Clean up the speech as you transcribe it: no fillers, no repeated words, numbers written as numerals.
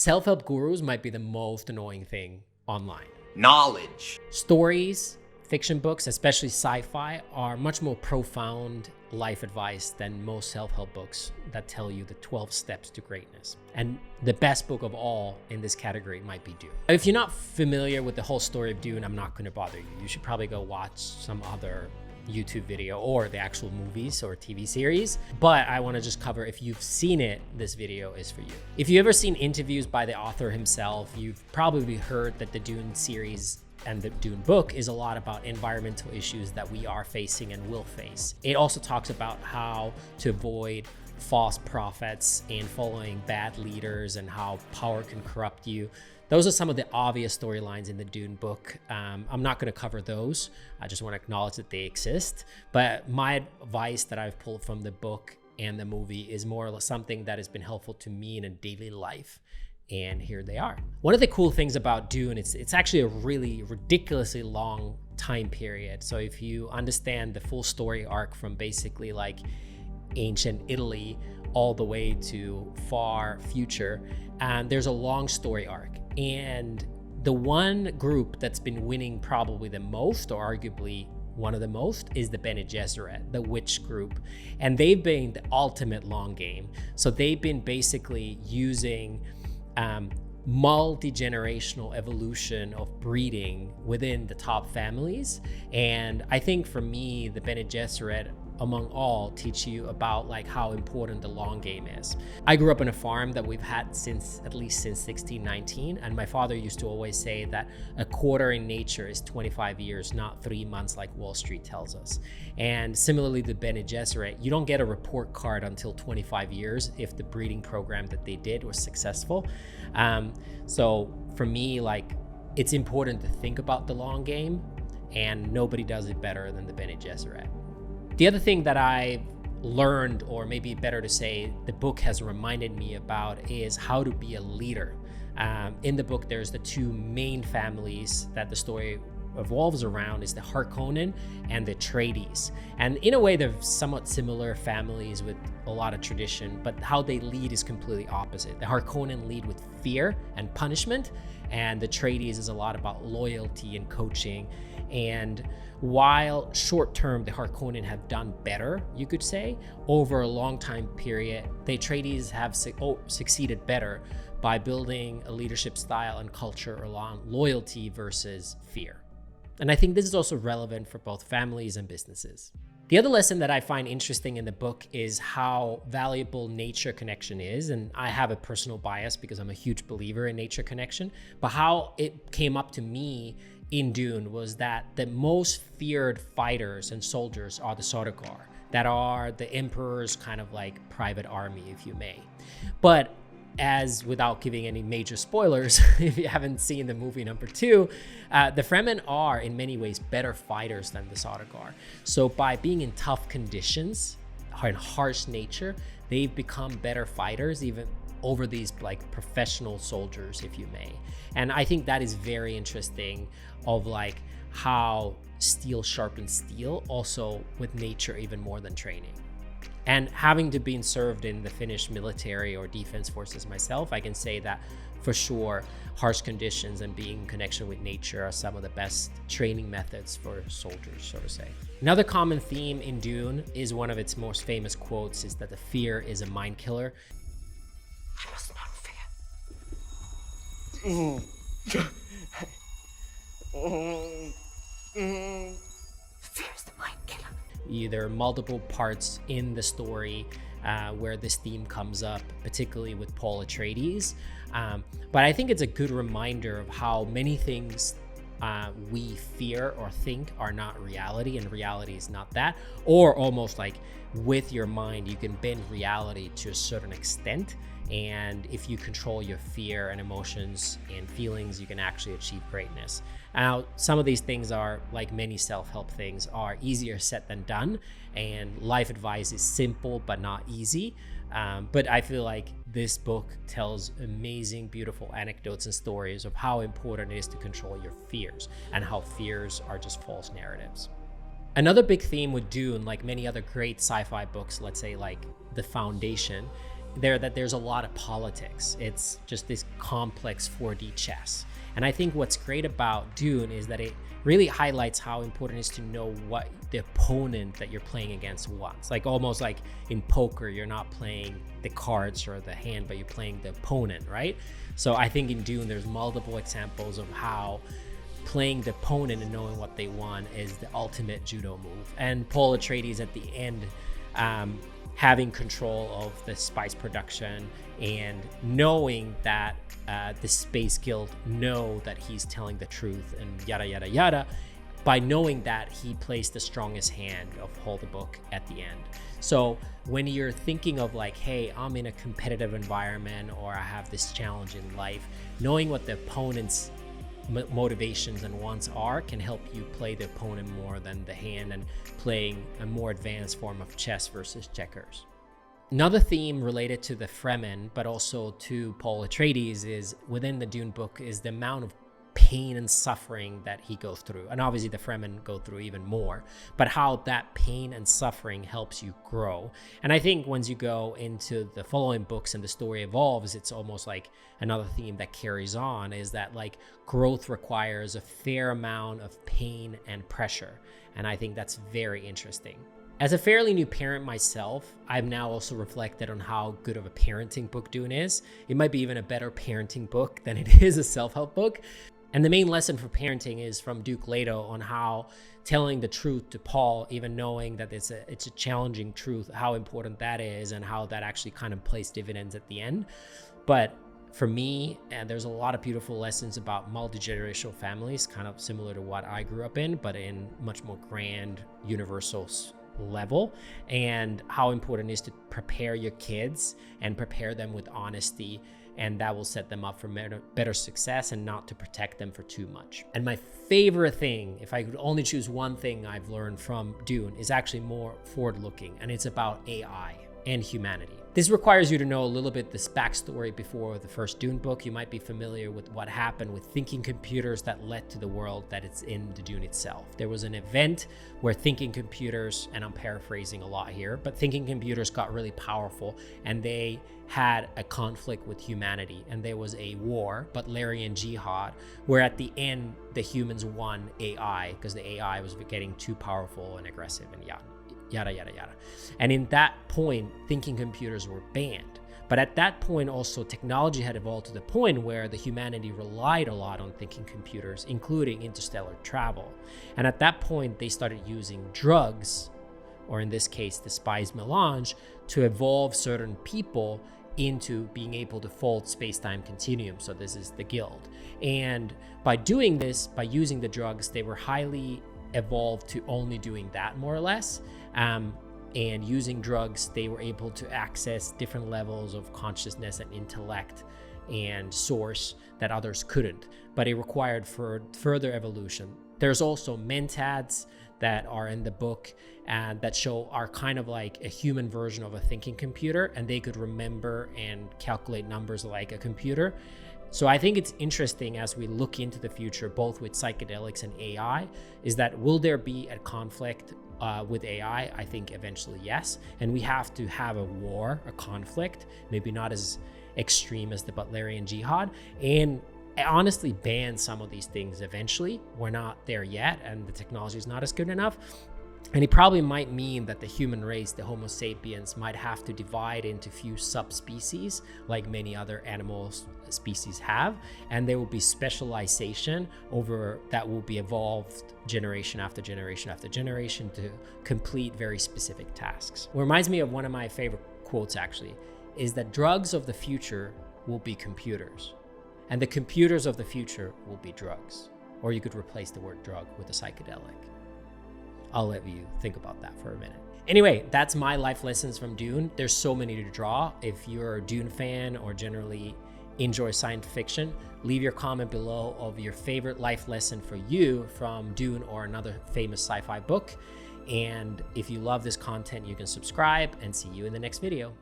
Self-help gurus might be the most annoying thing online. Knowledge. Stories, fiction books, especially sci-fi, are much more profound life advice than most self-help books that tell you the 12 steps to greatness. And the best book of all in this category might be Dune. If you're not familiar with the whole story of Dune, I'm not going to bother you. You should probably go watch some other YouTube video or the actual movies or TV series. But I want to just cover, if you've seen it, this video is for you. If you've ever seen interviews by the author himself, you've probably heard that the Dune series and the Dune book is a lot about environmental issues that we are facing and will face. It also talks about how to avoid false prophets and following bad leaders and how power can corrupt you. Those are some of the obvious storylines in the Dune book. I'm not going to cover those. I just want to acknowledge that they exist. But my advice that I've pulled from the book and the movie is more or less something that has been helpful to me in a daily life. And here they are. One of the cool things about Dune, it's actually a really ridiculously long time period. So if you understand the full story arc from basically like ancient Italy all the way to far future, there's a long story arc. And the one group that's been winning probably the most, or arguably one of the most, is the Bene Gesserit, the witch group. And they've been the ultimate long game. So they've been basically using multi-generational evolution of breeding within the top families. And I think for me, the Bene Gesserit among all teach you about like how important the long game is. I grew up on a farm that we've had at least since 1619, and my father used to always say that a quarter in nature is 25 years, not 3 months like Wall Street tells us. And similarly, the Bene Gesserit, you don't get a report card until 25 years if the breeding program that they did was successful. So for me, like, it's important to think about the long game, and nobody does it better than the Bene Gesserit. The other thing that I've learned, or maybe better to say, the book has reminded me about, is how to be a leader. In the book, there's the two main families that the story revolves around, is the Harkonnen and the Atreides. And in a way, they're somewhat similar families with a lot of tradition, but how they lead is completely opposite. The Harkonnen lead with fear and punishment, and the Atreides is a lot about loyalty and coaching. And while short term, the Harkonnen have done better, you could say, over a long time period, the Atreides have succeeded better by building a leadership style and culture along loyalty versus fear. And I think this is also relevant for both families and businesses. The other lesson that I find interesting in the book is how valuable nature connection is. And I have a personal bias because I'm a huge believer in nature connection, but how it came up to me in Dune was that the most feared fighters and soldiers are the Sardaukar, that are the Emperor's kind of like private army, if you may. But as, without giving any major spoilers, if you haven't seen the movie number 2, the Fremen are in many ways better fighters than the Sardaukar. So by being in tough conditions, in harsh nature, they've become better fighters even over these like professional soldiers, if you may. And I think that is very interesting, of like how steel sharpens steel, also with nature even more than training. And having to be served in the Finnish military or defense forces myself, I can say that for sure, harsh conditions and being in connection with nature are some of the best training methods for soldiers, so to say. Another common theme in Dune is one of its most famous quotes is that the fear is a mind killer. I must not fear. Fear is the mind killer. There are multiple parts in the story where this theme comes up, particularly with Paul Atreides. But I think it's a good reminder of how many things we fear or think are not reality, and reality is not that. Or almost like with your mind, you can bend reality to a certain extent. And if you control your fear and emotions and feelings, you can actually achieve greatness. Now, some of these things are, like many self-help things, are easier said than done. And life advice is simple, but not easy. But I feel like this book tells amazing, beautiful anecdotes and stories of how important it is to control your fears and how fears are just false narratives. Another big theme with Dune, like many other great sci-fi books, let's say like The Foundation, there that there's a lot of politics. It's just this complex 4D chess. And I think what's great about Dune is that it really highlights how important it is to know what the opponent that you're playing against wants. Like almost like in poker, you're not playing the cards or the hand, but you're playing the opponent, right? So I think in Dune, there's multiple examples of how playing the opponent and knowing what they want is the ultimate judo move. And Paul Atreides at the end, having control of the spice production and knowing that the Space Guild know that he's telling the truth and yada, yada, yada. By knowing that, he plays the strongest hand of Hold the Book at the end. So when you're thinking of like, hey, I'm in a competitive environment or I have this challenge in life, knowing what the opponent's motivations and wants are can help you play the opponent more than the hand and playing a more advanced form of chess versus checkers. Another theme related to the Fremen, but also to Paul Atreides, is within the Dune book is the amount of pain and suffering that he goes through. And obviously the Fremen go through even more, but how that pain and suffering helps you grow. And I think once you go into the following books and the story evolves, it's almost like another theme that carries on is that like growth requires a fair amount of pain and pressure. And I think that's very interesting. As a fairly new parent myself, I've now also reflected on how good of a parenting book Dune is. It might be even a better parenting book than it is a self-help book. And the main lesson for parenting is from Duke Leto on how telling the truth to Paul, even knowing that it's a challenging truth, how important that is and how that actually kind of plays dividends at the end. But for me, and there's a lot of beautiful lessons about multi-generational families, kind of similar to what I grew up in, but in much more grand, universal level, and how important it is to prepare your kids and prepare them with honesty, and that will set them up for better success and not to protect them for too much. And my favorite thing, if I could only choose one thing I've learned from Dune, is actually more forward-looking, and it's about AI and humanity. This requires you to know a little bit this backstory before the first Dune book. You might be familiar with what happened with thinking computers that led to the world that it's in the Dune itself. There was an event where thinking computers, and I'm paraphrasing a lot here, but thinking computers got really powerful and they had a conflict with humanity, and there was a war, Butlerian jihad, where at the end the humans won AI because the AI was getting too powerful and aggressive and yada, yada, yada. And in that point, thinking computers were banned. But at that point also, technology had evolved to the point where the humanity relied a lot on thinking computers, including interstellar travel. And at that point, they started using drugs, or in this case, the spice melange, to evolve certain people into being able to fold space-time continuum. So this is the guild. And by doing this, by using the drugs, they were highly evolved to only doing that, more or less. And using drugs, they were able to access different levels of consciousness and intellect and source that others couldn't. But it required further evolution. There's also mentads that are in the book and that are kind of like a human version of a thinking computer, and they could remember and calculate numbers like a computer. So I think it's interesting as we look into the future, both with psychedelics and AI, is that will there be a conflict with AI? I think eventually yes. And we have to have a war, a conflict, maybe not as extreme as the Butlerian jihad, and honestly ban some of these things eventually. We're not there yet, and the technology is not as good enough. And it probably might mean that the human race, the Homo sapiens, might have to divide into few subspecies like many other animal species have, and there will be specialization over that will be evolved generation after generation after generation to complete very specific tasks. What reminds me of one of my favorite quotes actually is that drugs of the future will be computers, and the computers of the future will be drugs. Or you could replace the word drug with a psychedelic. I'll let you think about that for a minute. Anyway, that's my life lessons from Dune. There's so many to draw. If you're a Dune fan or generally enjoy science fiction, leave your comment below of your favorite life lesson for you from Dune or another famous sci-fi book. And if you love this content, you can subscribe, and see you in the next video.